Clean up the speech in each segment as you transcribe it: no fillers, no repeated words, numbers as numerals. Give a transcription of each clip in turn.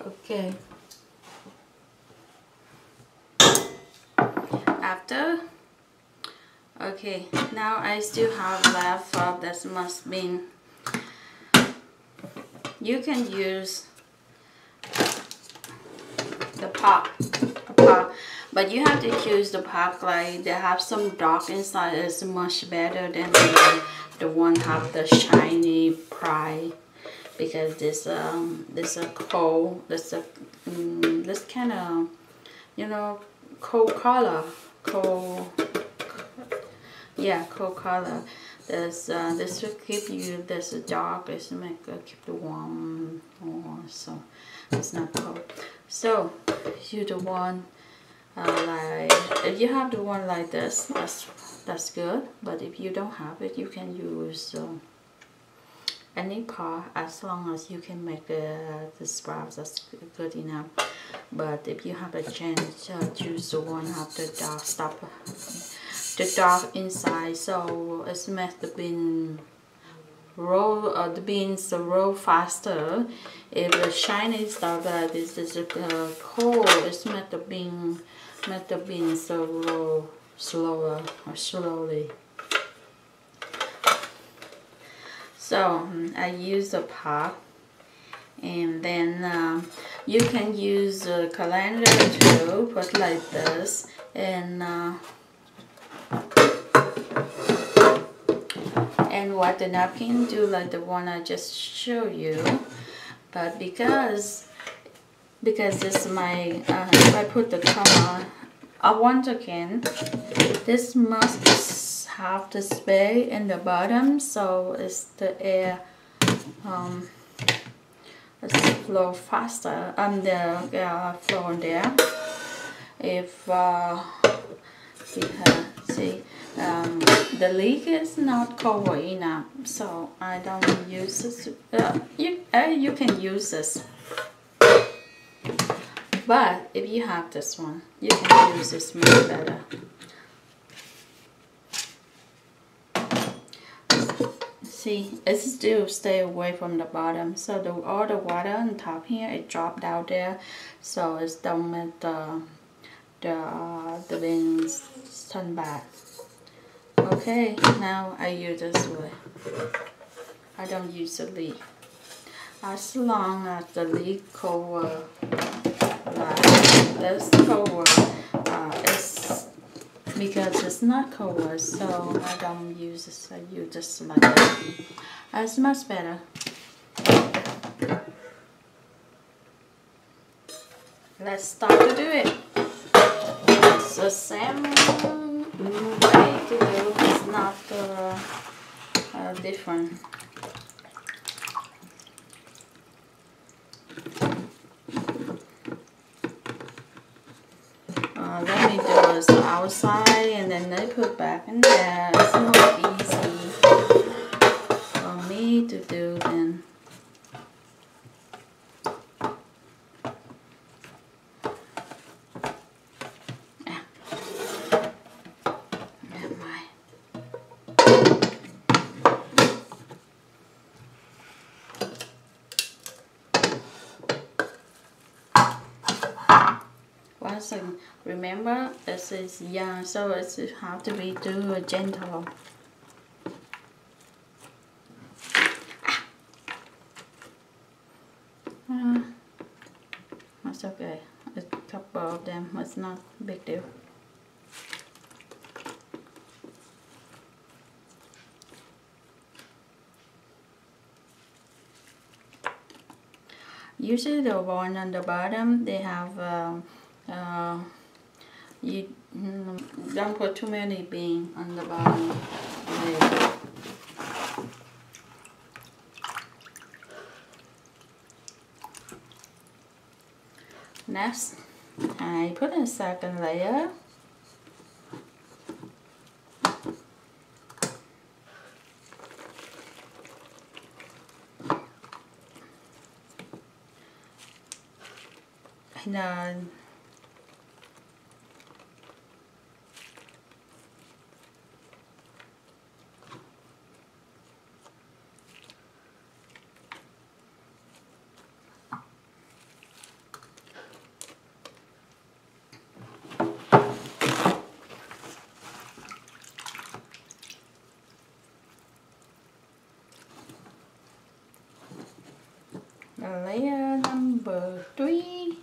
Okay. After, okay, now I still have left of this mung bean. You can use the pot, but you have to choose the pot like they have some dark inside. It's much better than the one have the shiny pride, because this coal, this kind of, you know, coal color, coal color. This will keep you, this dark, this make keep the warm more, so it's not cold. So you the one like, if you have the one like this, that's good. But if you don't have it, you can use any part, as long as you can make the sprouts. That's good enough. But if you have a chance, choose the one have the dark stuff, the dark inside, so it makes the bean roll, the beans roll faster. If the shiny stuff like this is cold, it makes the beans roll slower or slowly. So I use a pot, and then you can use a colander too, put like this, and wet the napkin, do like the one I just showed you. But because this is my, if I put the cover, once again, this must have the space in the bottom, so it's the air flow faster, the flow there. If see, the leak is not covered enough, so I don't use this. You can use this, but if you have this one, you can use this much better. See, it still stay away from the bottom, so all the water on top here, it dropped out there, so it don't make the beans turn bad. Okay, now I use this way. I don't use the leaf. As long as the leaf cover, like this cover, it's because it's not covered, so I don't use this. I use this like that. It's much better. Let's start to do it. It's the same way to do. It's not different. Let me do this outside, and then they put back in there. It's more easy for me to do then. Once again, remember this is young, so it have to be too gentle. That's okay. It's a couple of them. It's not a big deal. Usually the one on the bottom, they have you don't put too many beans on the bottom. Next, I put in a second layer. And layer number 3.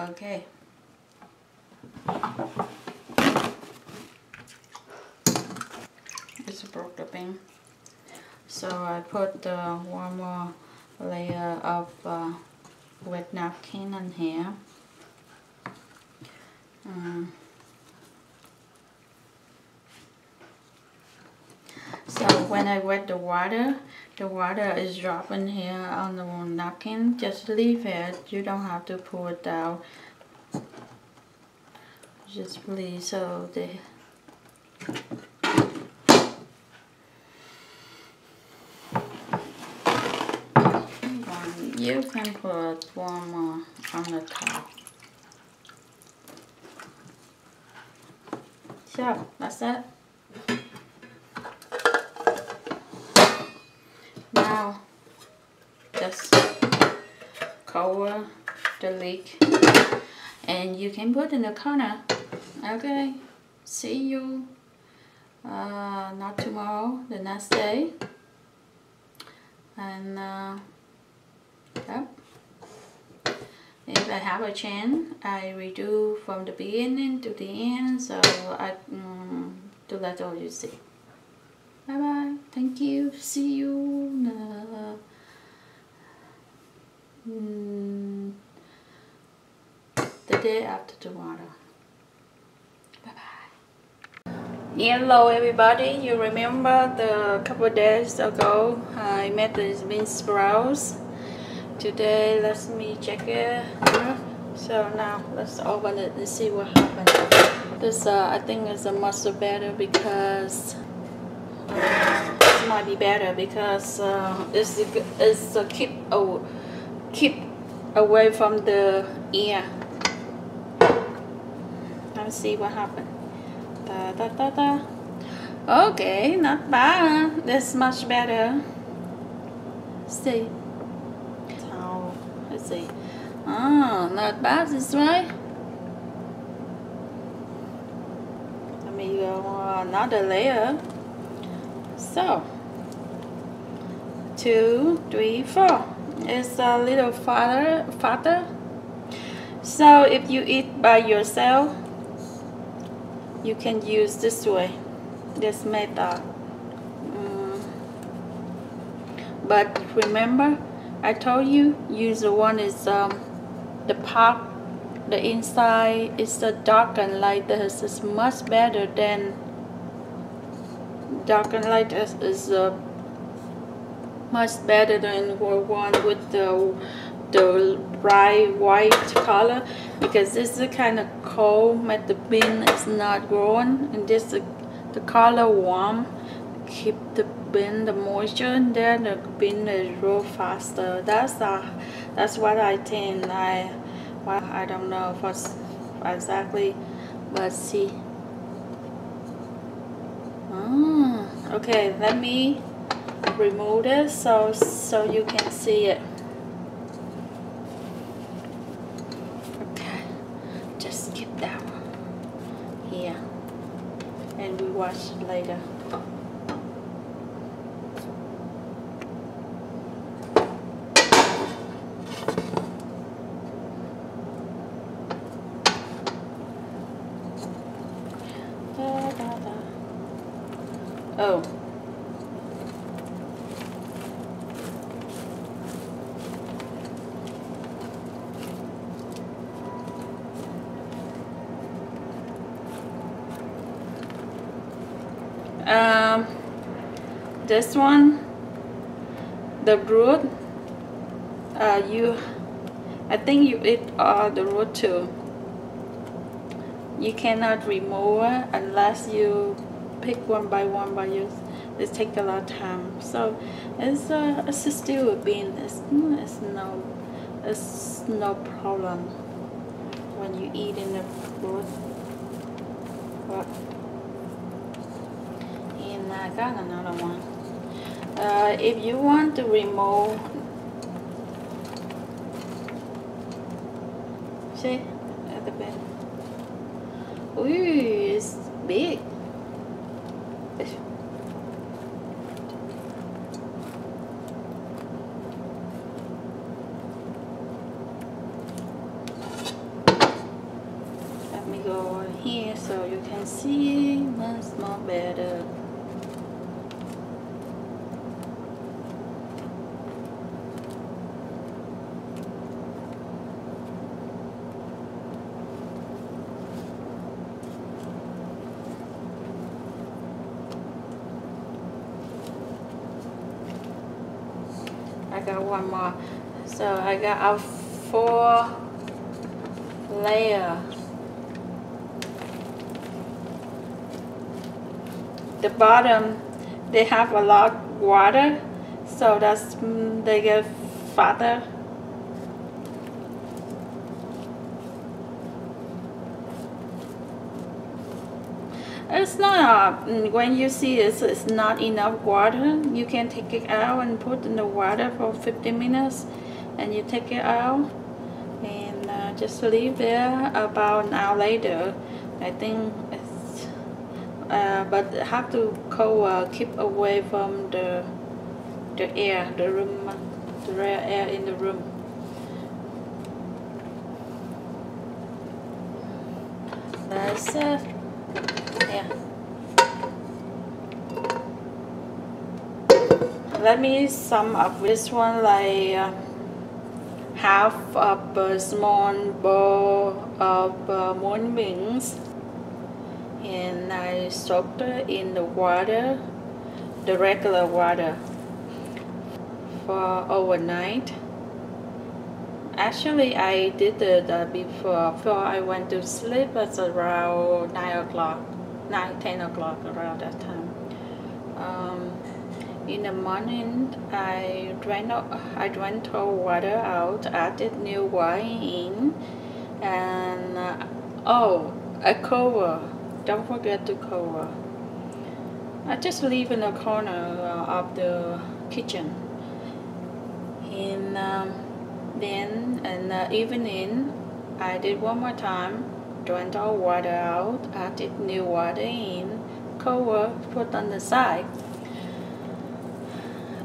Okay. It's broke the bean. So I put one more layer of wet napkin in here. So when I wet the water is dropping here on the napkin. Just leave it. You don't have to pull it down. Just please, so the you can put one more on the top. So that's it. Now just cover the leak and you can put in the corner. Okay, see you not tomorrow, the next day. And yep. If I have a chance, I redo from the beginning to the end, so I to let all you see. Bye bye. Thank you. See you the day after tomorrow. Bye bye. Hello everybody. You remember the couple days ago I made these bean sprouts. Today let me check it. So now let's open it and see what happens. This I think is much better because it might be better because it's keep away from the ear. Let's see what happened. Okay, not bad. That's much better. See. So let's see. Oh, not bad. This right. Let me go another layer. So 2, 3, 4. It's a little fatter. So if you eat by yourself, you can use this way, this method. But remember, I told you use the one is the part, the inside is dark and light. This is much better than dark and light is much better than one with the bright white color, because this is kind of cold, but the bean is not growing, and this the color warm, keep the bean the moisture in there. The bean is grow faster. That's what I think. I don't know what's exactly, but see. Okay, let me remove this so you can see it. Just keep that here and we wash later. Oh. This one, the root, I think you eat the root too. You cannot remove it unless you pick one by yourself. It takes a lot of time. So it's still a bean. It's no It's no problem when you eat in the food. But and I got another one. If you want to remove, see at the back. Ooh, it's big. Let me go here so you can see much more better. I got one more. So I got a 4 layer. The bottom, they have a lot of water, so that's they get fatter. It's not, when you see it's not enough water, you can take it out and put in the water for 15 minutes and you take it out and just leave there. About an hour later, I think it's, but have to keep away from the air, the room, the rare air in the room. That's it. Yeah. Let me sum up this one, like half of a small bowl of mung beans, and I soaked it in the water, the regular water, for overnight. Actually, I did it before I went to sleep. It's around 9 o'clock, 10 o'clock, around that time. In the morning, I drank the water out, added new wine in, and a cover. Don't forget to cover. I just leave in the corner of the kitchen. And then in the evening, I did one more time, drank all water out, added new water in, cover, put on the side.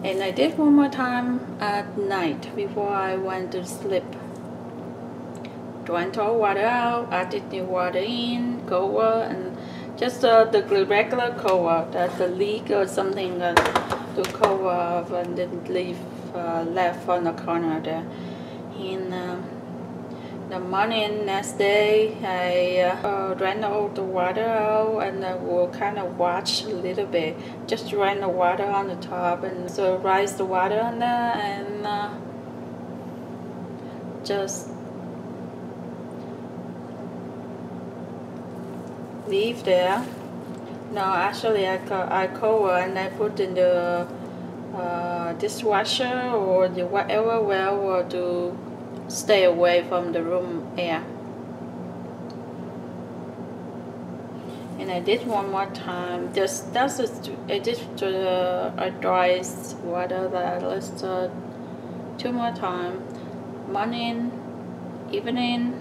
And I did one more time at night before I went to sleep. Drank all water out, added new water in, cover, and just the regular cover, that the leak or something to cover up and then leave left on the corner there. In the morning next day, I drain all the water out and I will kind of wash a little bit. Just drain the water on the top and so rise the water on there and just leave there. No, actually I cover and I put in the dishwasher or the whatever well or to stay away from the room air. And I did one more time. I did a dry water that let's 2 more times. Morning, evening,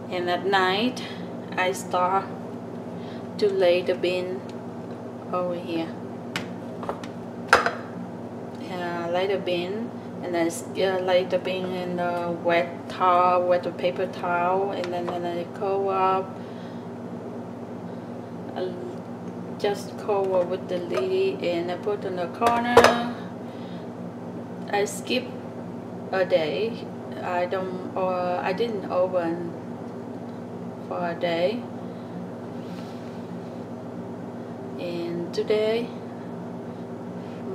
and at night I start to lay the bean over here. Lay the bean and then lay the bean in the wet paper towel, and then I cover up, just cover with the lid and I put in the corner. I skip a day. I didn't open for a day, and today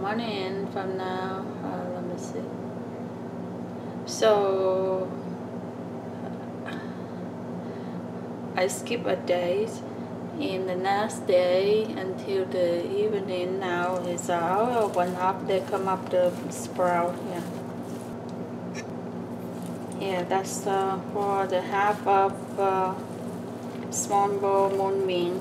morning from now, let me see. So I skip a day, and the next day until the evening now is I'll open up. They come up the sprout here. Yeah, that's for the half of small bowl mung bean.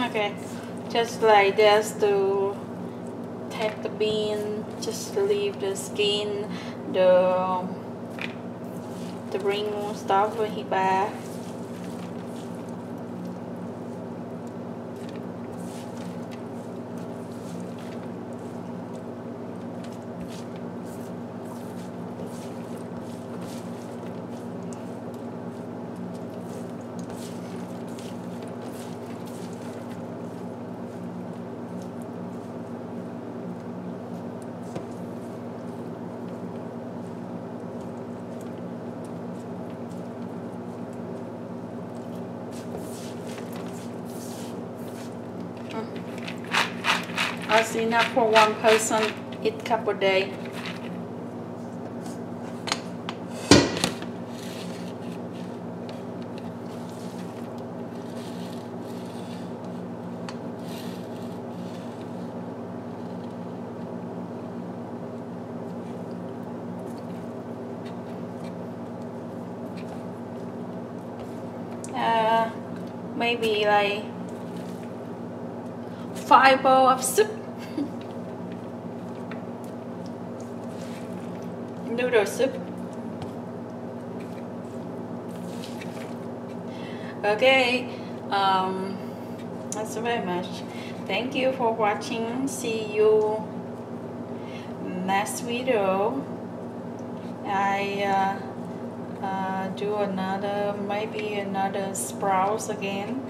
Okay, just like this to take the bean, just leave the skin, the ring stuff với hít ba. That's enough for one person, eat couple day. Maybe like 5 bowls of soup. Noodle soup. Okay, that's very much. Thank you for watching. See you next video. I do another, maybe another sprouts again.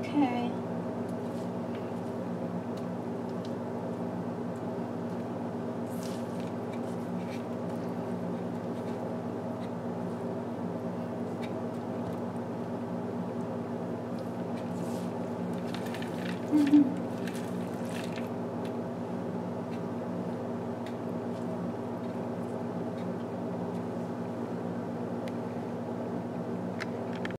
Okay. Mm-hmm.